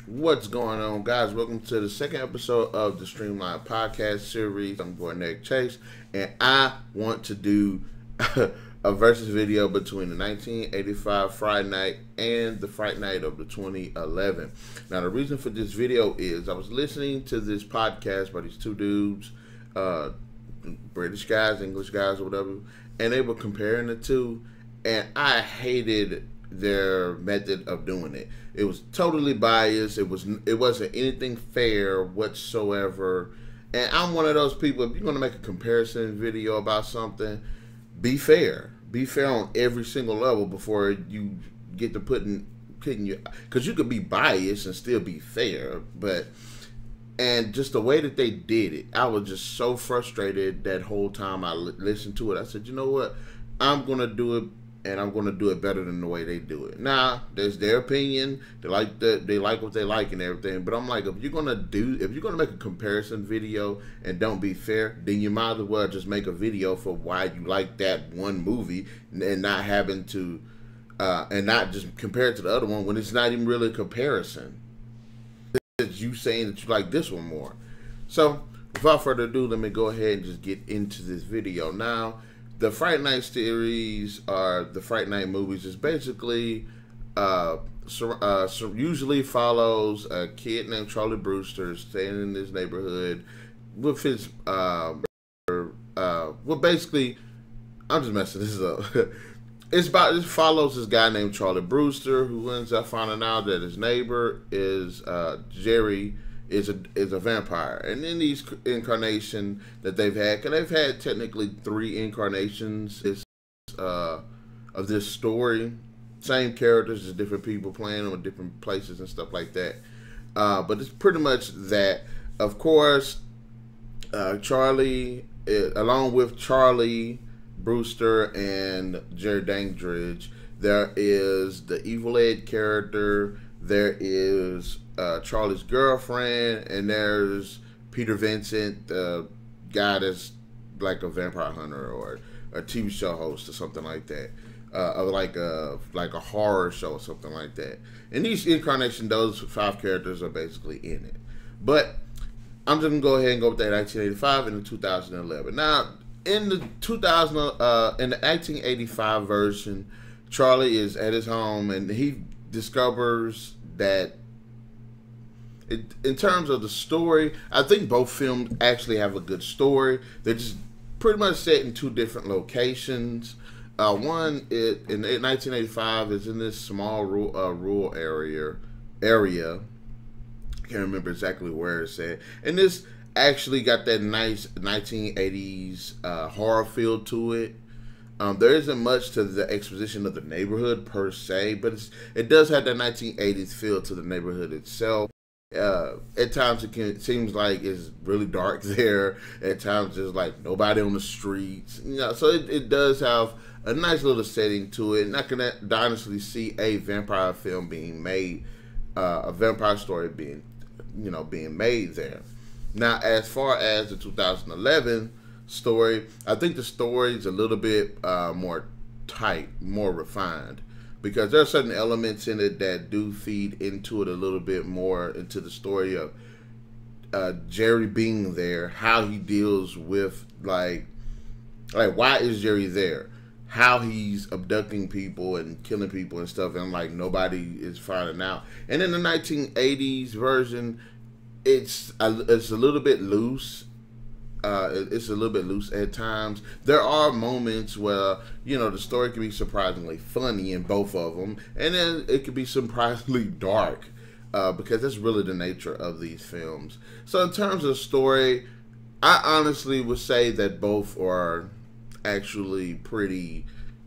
What's going on, guys? Welcome to the second episode of the Streamline Podcast series. I'm going Narik Chase, and I want to do a versus video between the 1985 Fright Night and the Fright Night of the 2011. Now, the reason for this video is I was listening to this podcast by these two dudes, British guys, English guys, or whatever, and they were comparing the two, and I hated their method of doing it. It was totally biased. It wasn't anything fair whatsoever. And I'm one of those people, if you're going to make a comparison video about something, be fair. Be fair on every single level before you get to putting you, because you could be biased and still be fair. And just the way that they did it, I was just so frustrated that whole time I listened to it. I said, you know what? I'm going to do it, and I'm going to do it better than the way they do it. Now, there's their opinion. They like what they like and everything. But I'm like, if you're gonna make a comparison video and don't be fair, then you might as well just make a video for why you like that one movie and not having to and not just compare it to the other one when it's not even really a comparison. It's you saying that you like this one more. So, without further ado, let me go ahead and just get into this video now. The Fright Night series, or the Fright Night movies, is basically usually follows a kid named Charlie Brewster staying in this neighborhood with his well, basically, I'm just messing this up. It follows this guy named Charlie Brewster, who ends up finding out that his neighbor is Jerry is a vampire. And in these incarnation that they've had, because they've had technically 3 incarnations of this story, same characters, just different people playing them in different places and stuff like that. But it's pretty much that. Of course, Charlie, along with Charlie Brewster and Jerry Dandridge, there is the Evil Ed character. There is Charlie's girlfriend, and there's Peter Vincent, the guy that's like a vampire hunter or a TV show host or something like that, or like a horror show or something like that. In each incarnation, those 5 characters are basically in it. But I'm just gonna go ahead and go with that 1985 and the 2011. Now, in the 1985 version, Charlie is at his home and he discovers that in terms of the story, I think both films actually have a good story. They're just pretty much set in 2 different locations. One in 1985 is in this small rural area. I can't remember exactly where it's at. And this actually got that nice 1980s horror feel to it. There isn't much to the exposition of the neighborhood per se, but it does have that 1980s feel to the neighborhood itself. At times it seems like it's really dark there. At times there's like nobody on the streets. So it does have a nice little setting to it, and I can honestly see a vampire film being made, a vampire story being made there. Now, as far as the 2011 story, I think the story is a little bit more tight, more refined, because there are certain elements in it that do feed into it a little bit more, into the story of Jerry being there, how he deals with like why is Jerry there, how he's abducting people and killing people and stuff, and like nobody is finding out. And in the 1980s version, it's a little bit loose. It's a little bit loose at times. There are moments where, the story can be surprisingly funny in both of them, and then it can be surprisingly dark, because that's really the nature of these films. So in terms of story, I honestly would say that both are actually pretty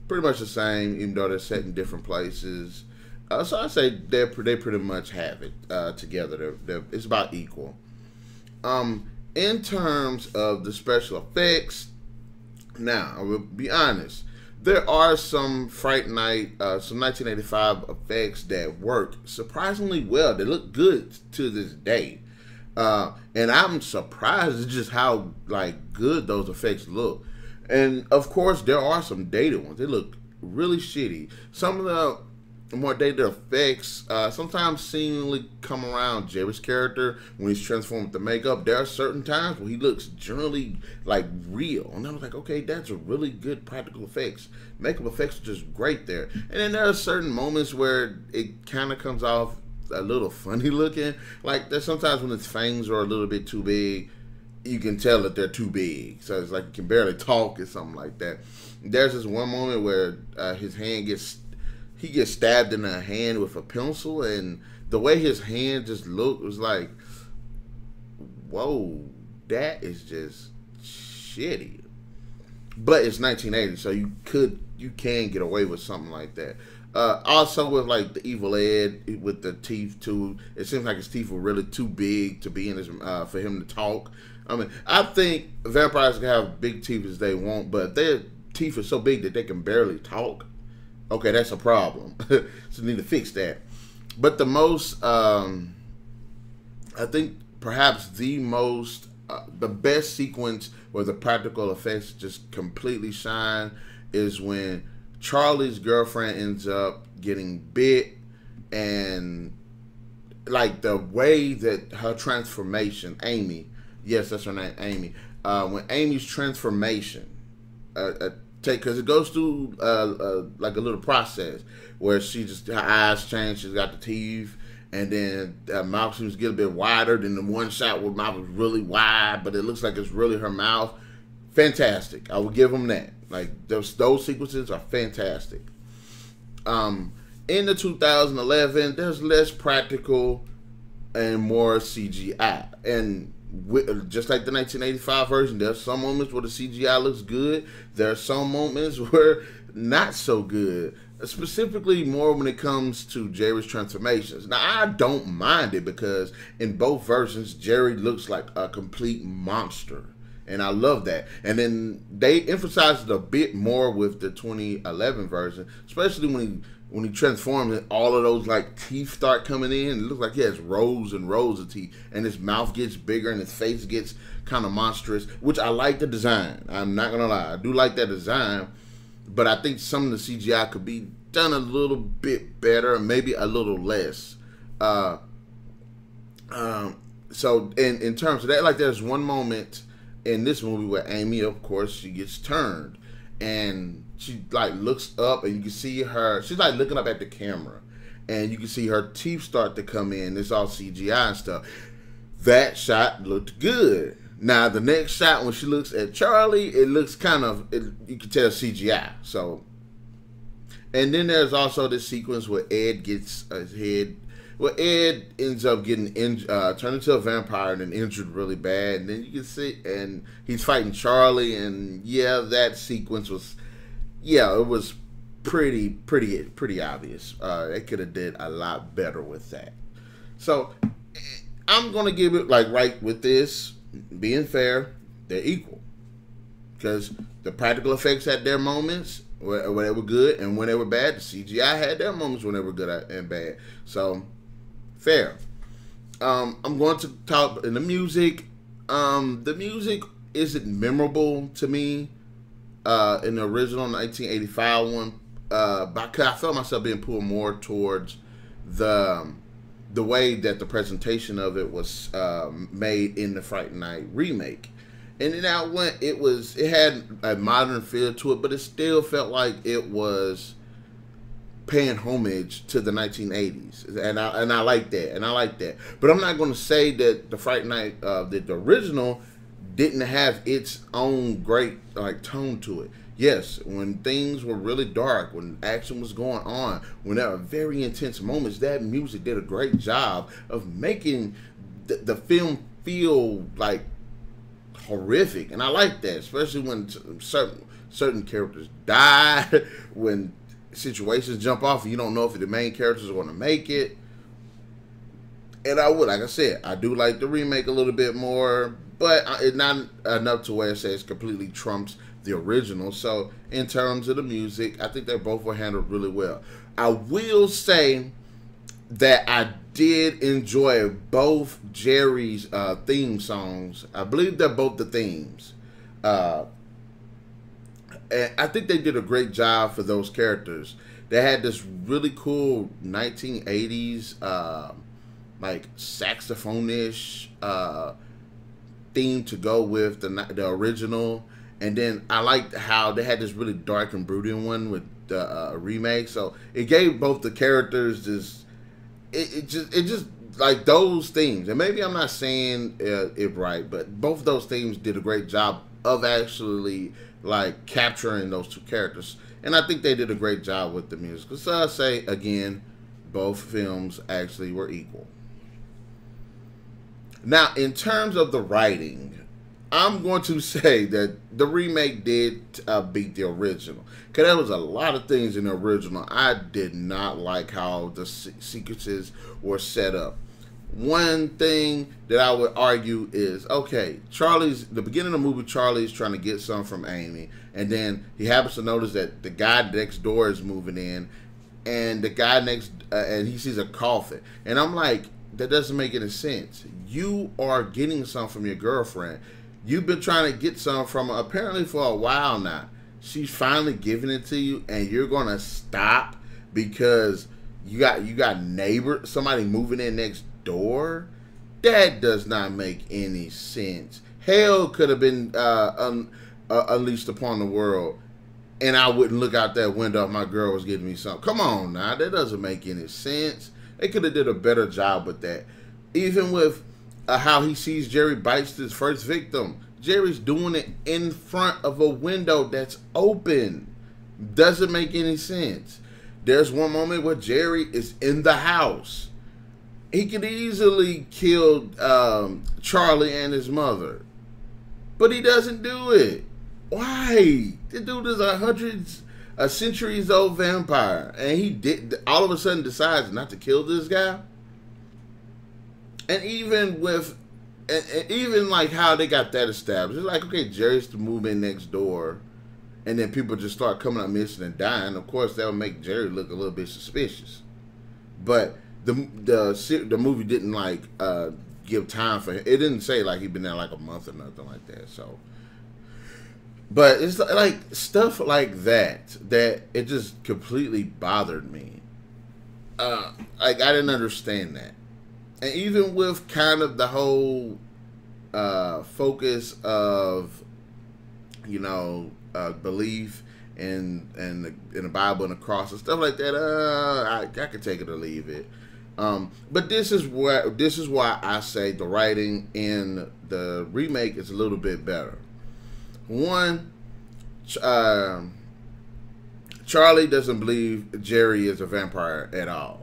much the same, even though they're set in different places. So I say they pretty much have it together. It's about equal. In terms of the special effects, now I will be honest, there are some Fright Night, some 1985 effects that work surprisingly well. They look good to this day, and I'm surprised at just how good those effects look. And of course, there are some dated ones. They look really shitty. Some of the more dated effects sometimes seemingly come around Jerry's character when he's transformed with the makeup. There are certain times where he looks generally like real, and I was like, okay, that's a really good practical effects. Makeup effects are just great there. And then there are certain moments where it kind of comes off a little funny looking. Like there's sometimes when his fangs are a little bit too big, you can tell that they're too big. So it's like he can barely talk or something like that. There's this one moment where his hand gets stabbed in the hand with a pencil, and the way his hand just looked was like, whoa, that is just shitty. But it's 1980, so you can get away with something like that. Also with like the evil Ed with the teeth too, it seems like his teeth were really too big to be in his for him to talk. I mean, I think vampires can have big teeth as they want, but their teeth are so big that they can barely talk. Okay, that's a problem. So need to fix that. But the most, I think perhaps the most, the best sequence where the practical effects just completely shine is when Charlie's girlfriend ends up getting bit, and like the way that her transformation, Amy, yes, that's her name, Amy. When Amy's transformation, because it goes through like a little process where her eyes change, she's got the teeth, and then mouth seems to get a bit wider. Then the one shot where mouth was really wide, but it looks like it's really her mouth. Fantastic. I will give them that. Like those sequences are fantastic. In the 2011, there's less practical and more CGI, and just like the 1985 version, there's some moments where the CGI looks good. There are some moments where not so good. Specifically, more when it comes to Jerry's transformations. Now, I don't mind it because in both versions, Jerry looks like a complete monster, and I love that. And then they emphasized it a bit more with the 2011 version, especially when he transforms and all of those like teeth start coming in. It looks like he has rows and rows of teeth, and his mouth gets bigger and his face gets kind of monstrous, which I like the design. I'm not gonna lie, I do like that design, but I think some of the CGI could be done a little bit better, maybe a little less. So in terms of that, like there's one moment in this movie where Amy, of course, she gets turned, and she like looks up, and you can see her. She's like looking up at the camera, and you can see her teeth start to come in. It's all CGI and stuff. That shot looked good. Now the next shot, when she looks at Charlie, it looks kind of, you can tell CGI. So, and then there's also this sequence where Ed gets his head. Well, Ed ends up getting turned into a vampire and then injured really bad. And then you can see, and he's fighting Charlie, and yeah, that sequence was, yeah, it was pretty obvious. They could have did a lot better with that. So I'm gonna give it like right with this. Being fair, they're equal because the practical effects had their moments when they were good, and when they were bad, the CGI had their moments when they were good and bad. So fair. I'm going to talk in the music. The music isn't memorable to me in the original 1985 one, but I felt myself being pulled more towards the way that the presentation of it was made in the Fright Night remake. And then it had a modern feel to it, but it still felt like it was paying homage to the 1980s, and I like that. But I'm not going to say that the Fright Night, that the original, didn't have its own great like tone to it. Yes, when things were really dark, when action was going on, when there were very intense moments, that music did a great job of making the film feel like horrific, and I like that, especially when certain characters die, when situations jump off and you don't know if the main characters are going to make it. And like I said, I do like the remake a little bit more, but it's not enough to where it says completely trumps the original. So in terms of the music, I think they both were handled really well. I will say that I did enjoy both Jerry's theme songs. I believe they're both the themes. And I think they did a great job for those characters. They had this really cool 1980s like saxophone-ish theme to go with the original. And then I liked how they had this really dark and brooding one with the remake. So it gave both the characters this. It just like those themes. And maybe I'm not saying it right, but both of those themes did a great job of actually like capturing those two characters. And I think they did a great job with the music. So I say again, both films actually were equal. Now, in terms of the writing, I'm going to say that the remake did beat the original. Because there was a lot of things in the original I did not like how the sequences were set up. One thing that I would argue is, okay, the beginning of the movie, Charlie's trying to get something from Amy. And then he happens to notice that the guy next door is moving in. And the guy and he sees a coffin. And I'm like, that doesn't make any sense. You are getting something from your girlfriend. You've been trying to get something from her apparently for a while now. She's finally giving it to you, and you're gonna stop because you got somebody moving in next door. That does not make any sense. Hell could have been unleashed upon the world, and I wouldn't look out that window if my girl was getting me something. Come on now, that doesn't make any sense. They could have did a better job with that. Even with how he sees Jerry bites his first victim. Jerry's doing it in front of a window that's open. Doesn't make any sense. There's one moment where Jerry is in the house. He could easily kill Charlie and his mother. But he doesn't do it. Why? The dude is a centuries old vampire. And he all of a sudden decides not to kill this guy. And even like how they got that established, it's like, okay, Jerry's to move in next door, and then people just start coming up missing and dying. Of course, that would make Jerry look a little bit suspicious. But the movie didn't like give time for him. It didn't say like he'd been there like a month or nothing like that. So, but it's like stuff like that it just completely bothered me. Like I didn't understand that. And even with kind of the whole focus of, belief in the Bible and the cross and stuff like that, I could take it or leave it. But this is why I say the writing in the remake is a little bit better. One, Charlie doesn't believe Jerry is a vampire at all.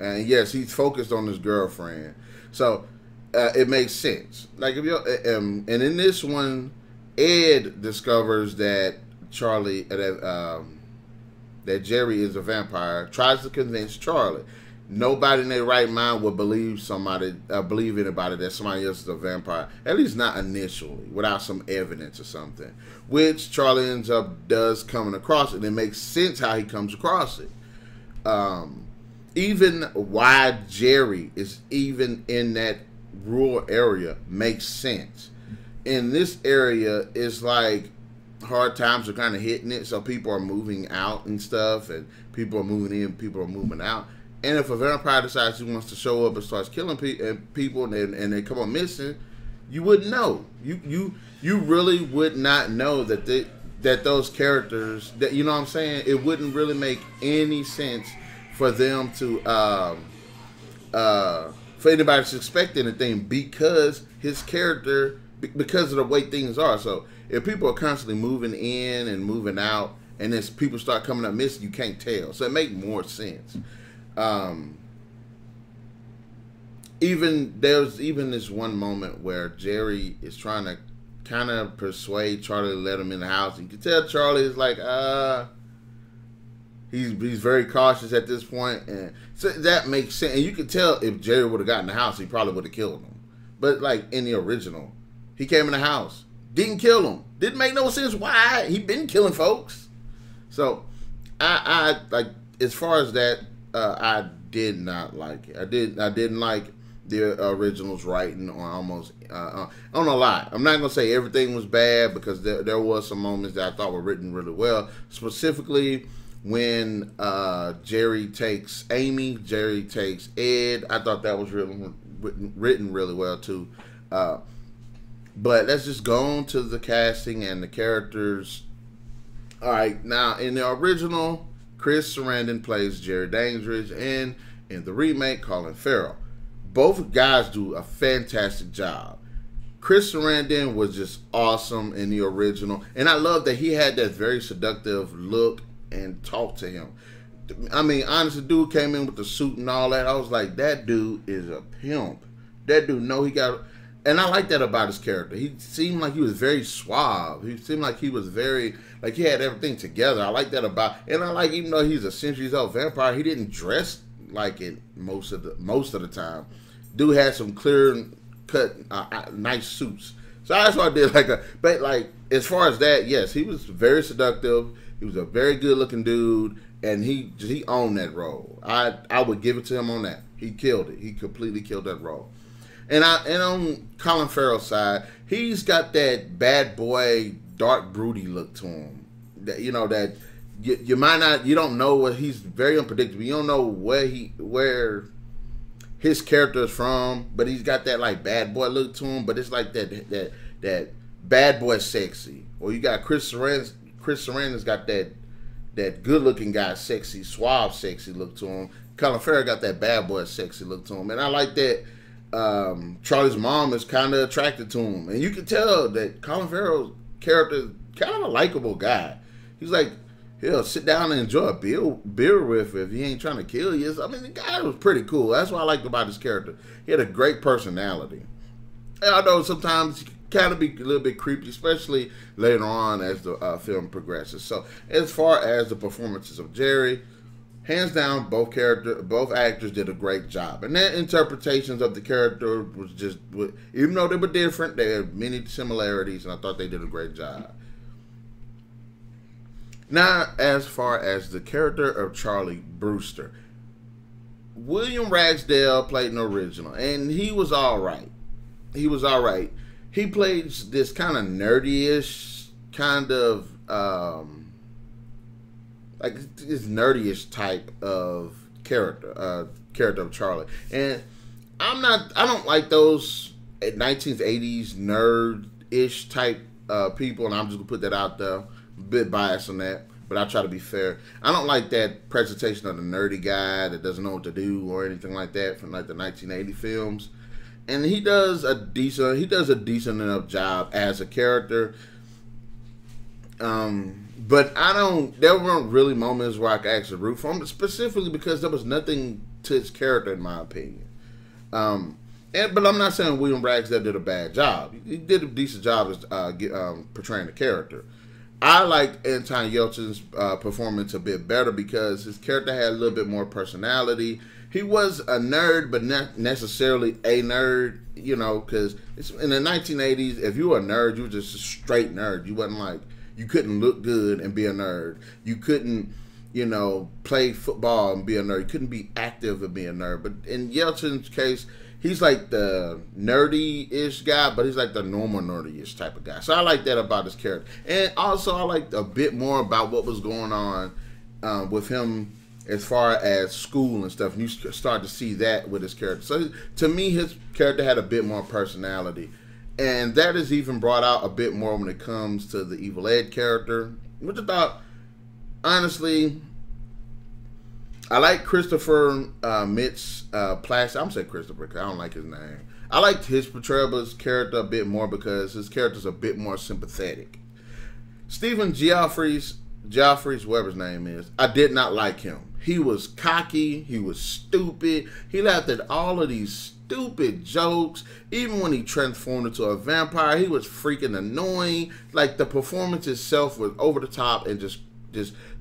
And yes, he's focused on his girlfriend, so it makes sense. Like if you're, and in this one, Ed discovers that that Jerry is a vampire. Tries to convince Charlie. Nobody in their right mind would believe anybody that somebody else is a vampire. At least not initially, without some evidence or something. Which Charlie does coming across it. It makes sense how he comes across it. Even why Jerry is even in that rural area makes sense. In this area, it's like hard times are kind of hitting it, so people are moving out and stuff, and people are moving in, people are moving out. And if a vampire decides he wants to show up and starts killing people and they come up missing, you wouldn't know. You really would not know that those characters, that, you know what I'm saying? It wouldn't really make any sense for them to for anybody to suspect anything because his character, because of the way things are. So if people are constantly moving in and moving out, and then people start coming up missing, you can't tell. So it makes more sense. There's this one moment where Jerry is trying to kind of persuade Charlie to let him in the house. You can tell Charlie is like, he's very cautious at this point, and so that makes sense. And you can tell if Jerry would have gotten in the house, he probably would have killed him. But like in the original, he came in the house, didn't kill him, didn't make no sense why he been killing folks. So I like, as far as that, I did not like it. I didn't like the original's writing on almost on a lot. I'm not gonna say everything was bad because there was some moments that I thought were written really well. Specifically, when Jerry takes Amy, Jerry takes Ed. I thought that was really written really well too. But let's just go on to the casting and the characters. All right, now in the original, Chris Sarandon plays Jerry Dandridge, and in the remake, Colin Farrell. Both guys do a fantastic job. Chris Sarandon was just awesome in the original, and I love that he had that very seductive look and talk to him. I mean, honestly, dude came in with the suit and all that. I was like, that dude is a pimp. That dude know he got, and I like that about his character. He seemed like he was very suave. He seemed like he was very, like he had everything together. I like that about, and I like, even though he's a centuries-old vampire, he didn't dress like it most of the time. Dude had some clear cut, nice suits. So that's what I did. But as far as that, yes, he was very seductive. He was a very good looking dude, and he owned that role. I would give it to him on that. He killed it. He completely killed that role. And on Colin Farrell's side, he's got that bad boy, dark, broody look to him. That that you might not, you don't know what, he's very unpredictable. You don't know where his character is from, but he's got that like bad boy look to him. But it's like that bad boy sexy. Or you got Chris Sarandon. Chris Sarandon's got that good looking guy, sexy, suave, sexy look to him. Colin Farrell got that bad boy sexy look to him, and I like that. Charlie's mom is kind of attracted to him, and you can tell that Colin Farrell's character is kind of a likable guy. He's like, he'll sit down and enjoy a beer with if he ain't trying to kill you. So, I mean, the guy was pretty cool. That's what I liked about his character. He had a great personality. And I know sometimes he can kind of be a little bit creepy, especially later on as the film progresses. So, as far as the performances of Jerry, hands down, both actors did a great job. And their interpretations of the character was just, even though they were different, they had many similarities, and I thought they did a great job. Now, as far as the character of Charlie Brewster, William Ragsdale played an original, and he was all right. He was all right. He played this kind of nerdy-ish, kind of, like this nerdy-ish type of character of Charlie. And I don't like those 1980s nerd-ish type people, and I'm just going to put that out there. A bit biased on that, but I try to be fair. I don't like that presentation of the nerdy guy that doesn't know what to do or anything like that from like the 1980 films. And he does a decent enough job as a character. But there weren't really moments where I could actually root for him, specifically because there was nothing to his character in my opinion. But I'm not saying William Ragsdale did a bad job. He did a decent job as portraying the character. I like Anton Yelchin's performance a bit better because his character had a little bit more personality. He was a nerd, but not necessarily a nerd, because in the 1980s, if you were a nerd, you were just a straight nerd. You wasn't like, you couldn't look good and be a nerd. You couldn't, play football and be a nerd. You couldn't be active and be a nerd. But in Yelchin's case, he's like the nerdy-ish guy, but he's like the normal nerdy-ish type of guy. So I like that about his character. And also I liked a bit more about what was going on with him as far as school and stuff. And you start to see that with his character. So to me, his character had a bit more personality. And that is even brought out a bit more when it comes to the Evil Ed character. Which I thought, honestly, I like Christopher Mitz Plastic. I'm saying Christopher because I don't like his name. I liked his portrayal of his character a bit more because his character's a bit more sympathetic. Stephen Geoffreys, whatever his name is, I did not like him. He was cocky. He was stupid. He laughed at all of these stupid jokes. Even when he transformed into a vampire, he was freaking annoying. Like, the performance itself was over the top and just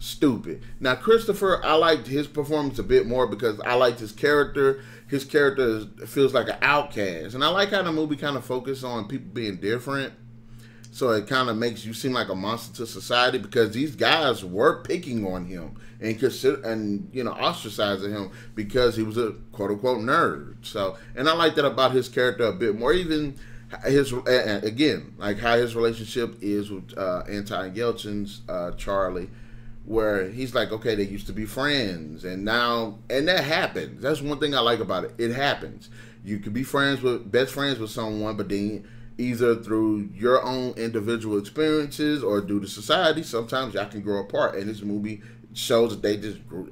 stupid. Now, Christopher, I liked his performance a bit more because I liked his character. His character feels like an outcast. And I like how the movie kind of focuses on people being different. So it kind of makes you seem like a monster to society because these guys were picking on him and ostracizing him because he was a quote unquote nerd. So, and I like that about his character a bit more. Even his again, like how his relationship is with Anton Yelchin's Charlie, where he's like, okay, they used to be friends, and that happens. That's one thing I like about it. It happens. You can be best friends with someone, but then either through your own individual experiences or due to society, sometimes y'all can grow apart. And this movie shows that they just grew,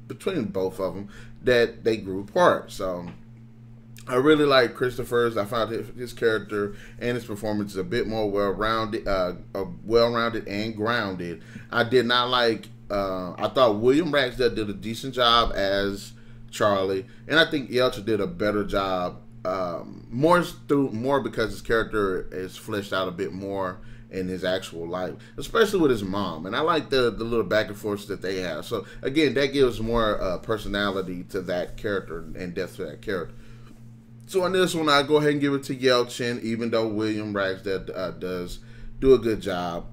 between both of them, that they grew apart. So I really like Christopher's. I found his character and his performance a bit more well-rounded and grounded. I did not like. I thought William Ragsdale did a decent job as Charlie, and I think Yelchin did a better job. More because his character is fleshed out a bit more in his actual life, especially with his mom. And I like the little back and forth that they have. So again, that gives more personality to that character and depth to that character. So on this one, I go ahead and give it to Yelchin, even though William Ragsdale does do a good job.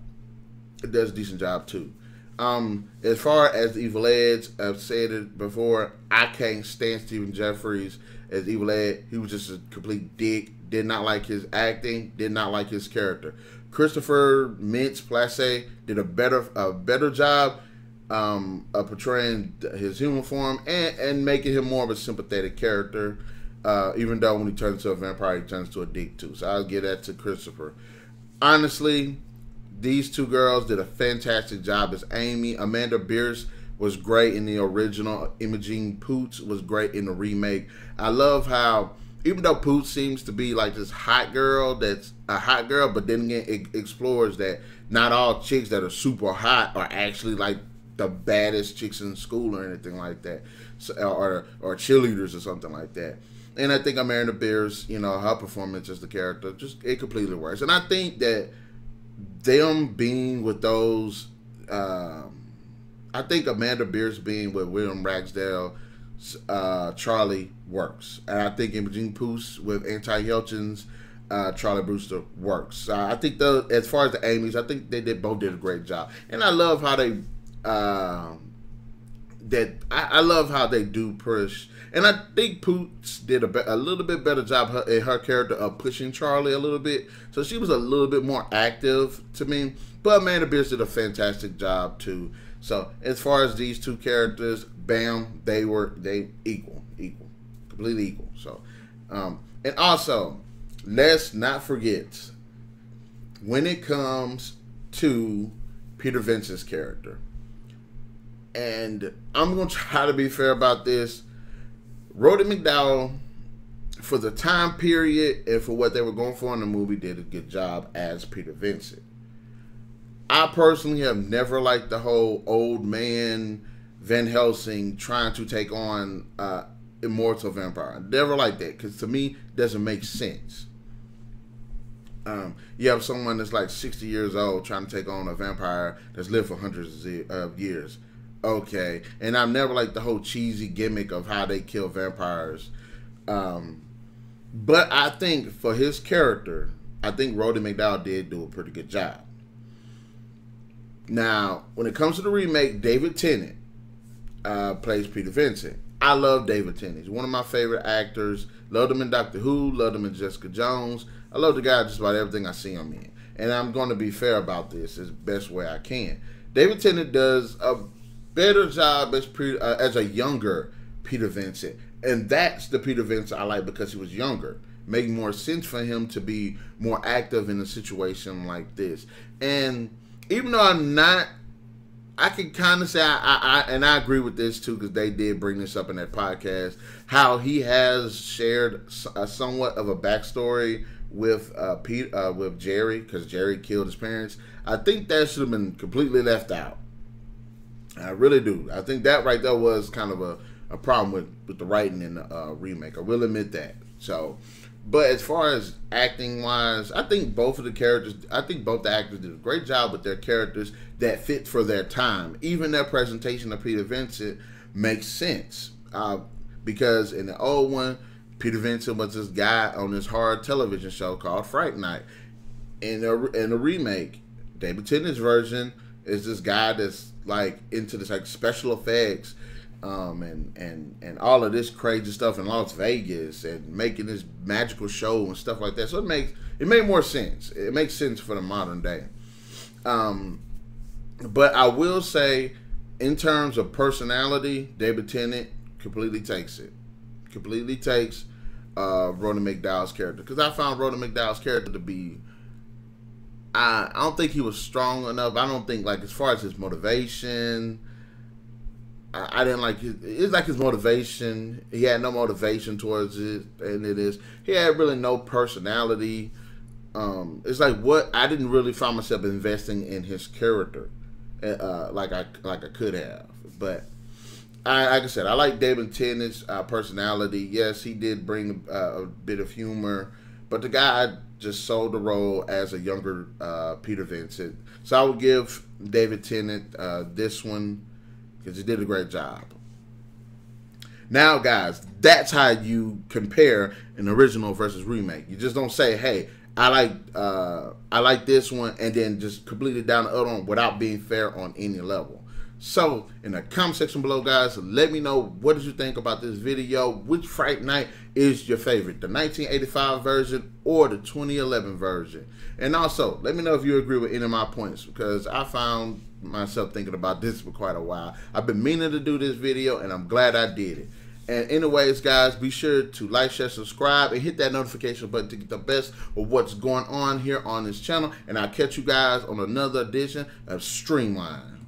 It does a decent job too. As far as the Evil Eds, I've said it before, I can't stand Stephen Jeffries as Evil Ed. He was just a complete dick. Did not like his acting. Did not like his character. Christopher Mintz-Plasse did a better job of portraying his human form and making him more of a sympathetic character. Even though when he turns into a vampire, he turns to a dick too. So I'll give that to Christopher. Honestly, these two girls did a fantastic job as Amy. Amanda Bierce was great in the original. Imogen Poots was great in the remake. I love how, even though Poots seems to be like this hot girl that's a hot girl, but then again, it explores that not all chicks that are super hot are actually like the baddest chicks in school or anything like that, so, or cheerleaders or something like that. And I think Amanda Bierce, her performance as the character, it completely works. And I think that them being with those, I think Amanda Bierce being with William Ragsdale, Charlie works. And I think Imogen Poots with Anti-Yelchin's Charlie Brewster works. I think as far as the Amy's, I think they both did a great job. And I love how they I love how they do push. And I think Poots did a little bit better job in her character of pushing Charlie a little bit. So she was a little bit more active to me. But Amanda Bierce did a fantastic job too. So as far as these two characters, bam, they equal, completely equal. So, and also, let's not forget, when it comes to Peter Vincent's character, and I'm going to try to be fair about this, Roddy McDowall, for the time period and for what they were going for in the movie, did a good job as Peter Vincent. I personally have never liked the whole old man Van Helsing trying to take on immortal vampire. I never liked that, because to me, it doesn't make sense. You have someone that's like 60 years old trying to take on a vampire that's lived for hundreds of years. Okay. And I've never liked the whole cheesy gimmick of how they kill vampires. But I think for his character, I think Roddy McDowall did do a pretty good job. Now, when it comes to the remake, David Tennant plays Peter Vincent. I love David Tennant. He's one of my favorite actors. Loved him in Doctor Who. Loved him in Jessica Jones. I love the guy just about everything I see him in. And I'm going to be fair about this as best way I can. David Tennant does a better job as a younger Peter Vincent. And that's the Peter Vincent I like, because he was younger. Making more sense for him to be more active in a situation like this. And even though I'm not, I can kind of say, I agree with this too, because they did bring this up in that podcast, how he has shared somewhat of a backstory with with Jerry, because Jerry killed his parents. I think that should have been completely left out. I really do. I think that right there was kind of a problem with the writing in the remake. I will admit that. So, but as far as acting wise, I think both the actors did a great job with their characters that fit for their time. Even their presentation of Peter Vincent makes sense. Because in the old one, Peter Vincent was this guy on this horror television show called Fright Night. In the remake, David Tennant's version is this guy that's like into this like special effects, and all of this crazy stuff in Las Vegas and making this magical show and stuff like that. So it made more sense. It makes sense for the modern day. But I will say, in terms of personality, David Tennant completely takes it. Completely takes Roddy McDowall's character, because I found Roddy McDowall's character to be. I don't think he was strong enough. I don't think, like, as far as his motivation, I didn't like his. It's like his motivation. He had no motivation towards it, and he had really no personality. It's like, what I didn't really find myself investing in his character, like I could have. But like I said, I like David Tennant's personality. Yes, he did bring a bit of humor, but the guy just sold the role as a younger Peter Vincent. So I would give David Tennant this one, because he did a great job. Now, guys, that's how you compare an original versus remake. You just don't say, "Hey, I like this one," and then just completely down the other one without being fair on any level. So, in the comment section below, guys, let me know, what did you think about this video? Which Fright Night is your favorite, the 1985 version or the 2011 version? And also, let me know if you agree with any of my points, because I found myself thinking about this for quite a while. I've been meaning to do this video, and I'm glad I did it. And anyways, guys, be sure to like, share, subscribe, and hit that notification button to get the best of what's going on here on this channel. And I'll catch you guys on another edition of Streamline.